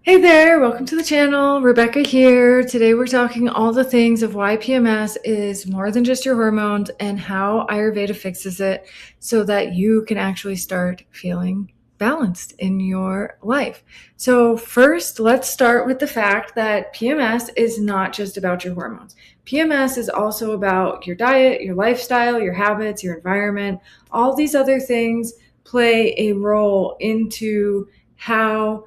Hey there, welcome to the channel. Rebecca here. Today we're talking all the things of why PMS is more than just your hormones and how Ayurveda fixes it so that you can actually start feeling balanced in your life. So first, let's start with the fact that PMS is not just about your hormones. PMS is also about your diet, your lifestyle, your habits, your environment. All these other things play a role into how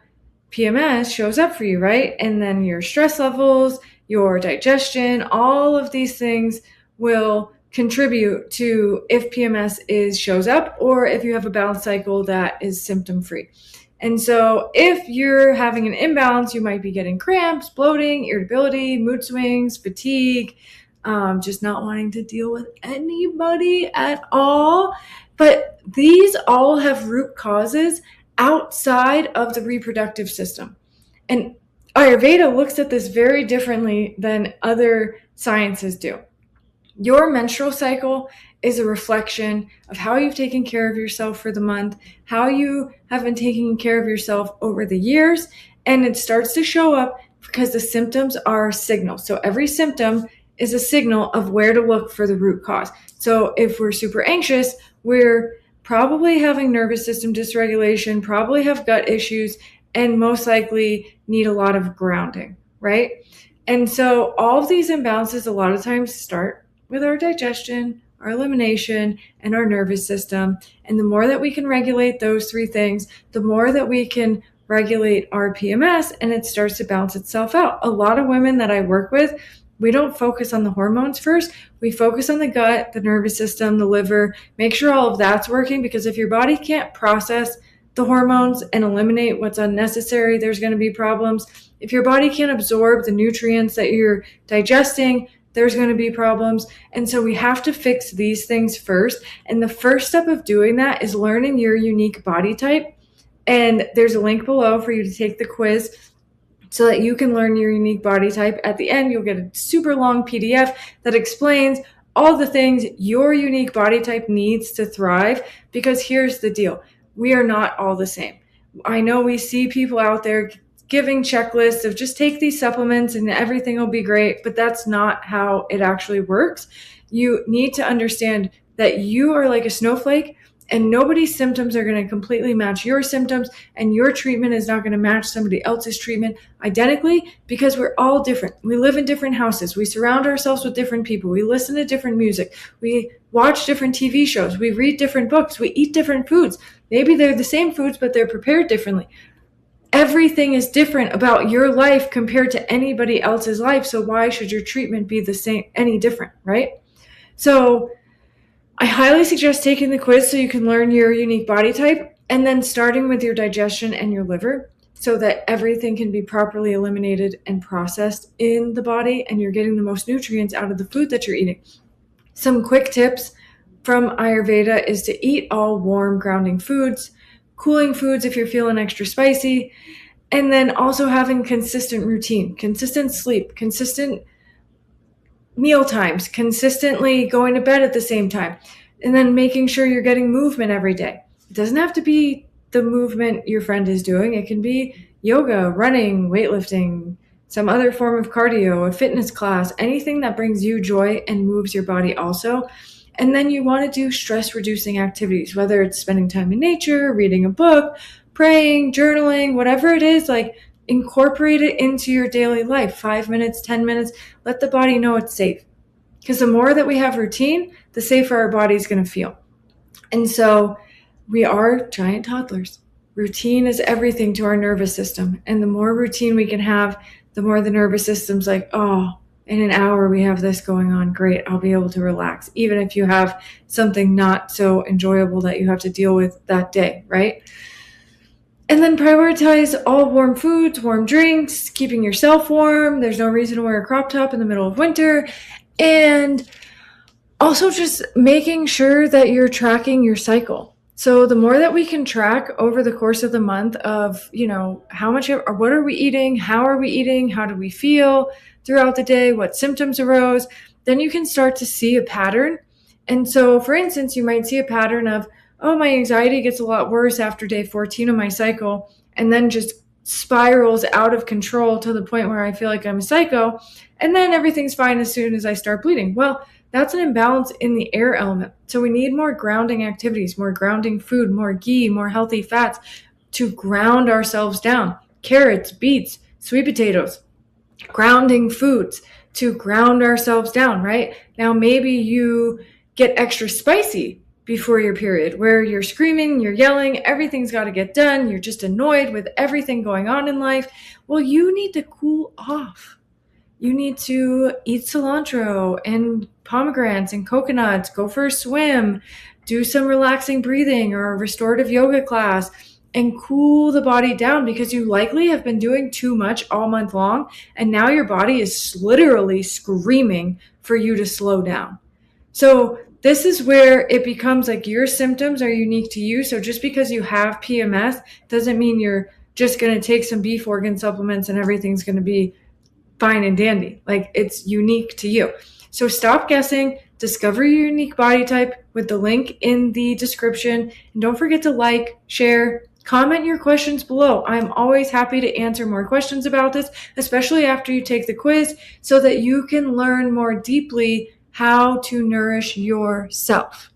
PMS shows up for you, right? And then your stress levels, your digestion, all of these things will contribute to if PMS shows up or if you have a balanced cycle that is symptom free. And so if you're having an imbalance, you might be getting cramps, bloating, irritability, mood swings, fatigue, just not wanting to deal with anybody at all. But these all have root causes outside of the reproductive system. And Ayurveda looks at this very differently than other sciences do. Your menstrual cycle is a reflection of how you've taken care of yourself for the month, how you have been taking care of yourself over the years, and it starts to show up because the symptoms are signals. So every symptom is a signal of where to look for the root cause. So if we're super anxious, we're probably having nervous system dysregulation, probably have gut issues, and most likely need a lot of grounding, right? And so all of these imbalances a lot of times start with our digestion, our elimination, and our nervous system. And the more that we can regulate those three things, the more that we can regulate our PMS, and it starts to balance itself out. A lot of women that I work with, we don't focus on the hormones first. We focus on the gut, the nervous system, the liver, make sure all of that's working, because if your body can't process the hormones and eliminate what's unnecessary, there's going to be problems. If your body can't absorb the nutrients that you're digesting, there's going to be problems. And so we have to fix these things first. And the first step of doing that is learning your unique body type. And there's a link below for you to take the quiz so that you can learn your unique body type. At the end, you'll get a super long PDF that explains all the things your unique body type needs to thrive. Because here's the deal. We are not all the same. I know we see people out there giving checklists of just take these supplements and everything will be great, but that's not how it actually works. You need to understand that you are like a snowflake, and nobody's symptoms are going to completely match your symptoms, and your treatment is not going to match somebody else's treatment identically, because we're all different. We live in different houses. We surround ourselves with different people. We listen to different music. We watch different TV shows. We read different books. We eat different foods. Maybe they're the same foods, but they're prepared differently. Everything is different about your life compared to anybody else's life. So why should your treatment be the same, any different, right? So I highly suggest taking the quiz so you can learn your unique body type, and then starting with your digestion and your liver so that everything can be properly eliminated and processed in the body, and you're getting the most nutrients out of the food that you're eating. Some quick tips from Ayurveda is to eat all warm, grounding foods, cooling foods if you're feeling extra spicy, and then also having consistent routine, consistent sleep, consistent meal times, consistently going to bed at the same time, and then making sure you're getting movement every day. It doesn't have to be the movement your friend is doing. It can be yoga, running, weightlifting, some other form of cardio, a fitness class, anything that brings you joy and moves your body also. And then you want to do stress-reducing activities, whether it's spending time in nature, reading a book, praying, journaling, whatever it is, like incorporate it into your daily life. 5 minutes, 10 minutes, let the body know it's safe. Because the more that we have routine, the safer our body's going to feel. And so we are giant toddlers. Routine is everything to our nervous system. And the more routine we can have, the more the nervous system's like, oh, in an hour we have this going on. Great, I'll be able to relax. Even if you have something not so enjoyable that you have to deal with that day, right? And then prioritize all warm foods, warm drinks, keeping yourself warm. There's no reason to wear a crop top in the middle of winter. And also just making sure that you're tracking your cycle. So the more that we can track over the course of the month of, how much or what are we eating? How are we eating? How do we feel throughout the day? What symptoms arose? Then you can start to see a pattern. And so, for instance, you might see a pattern of, oh, my anxiety gets a lot worse after day 14 of my cycle, and then just spirals out of control to the point where I feel like I'm a psycho, and then everything's fine as soon as I start bleeding. Well, that's an imbalance in the air element. So we need more grounding activities, more grounding food, more ghee, more healthy fats to ground ourselves down. Carrots, beets, sweet potatoes, grounding foods to ground ourselves down, right? Now, maybe you get extra spicy before your period where you're screaming, you're yelling, everything's got to get done, you're just annoyed with everything going on in life. Well, you need to cool off. You need to eat cilantro and pomegranates and coconuts, go for a swim, do some relaxing breathing or a restorative yoga class, and cool the body down, because you likely have been doing too much all month long, and now your body is literally screaming for you to slow down. So this is where it becomes like your symptoms are unique to you. So just because you have PMS doesn't mean you're just going to take some beef organ supplements and everything's going to be fine and dandy. Like, it's unique to you. So stop guessing, discover your unique body type with the link in the description. And don't forget to like, share, comment your questions below. I'm always happy to answer more questions about this, especially after you take the quiz, so that you can learn more deeply how to nourish yourself.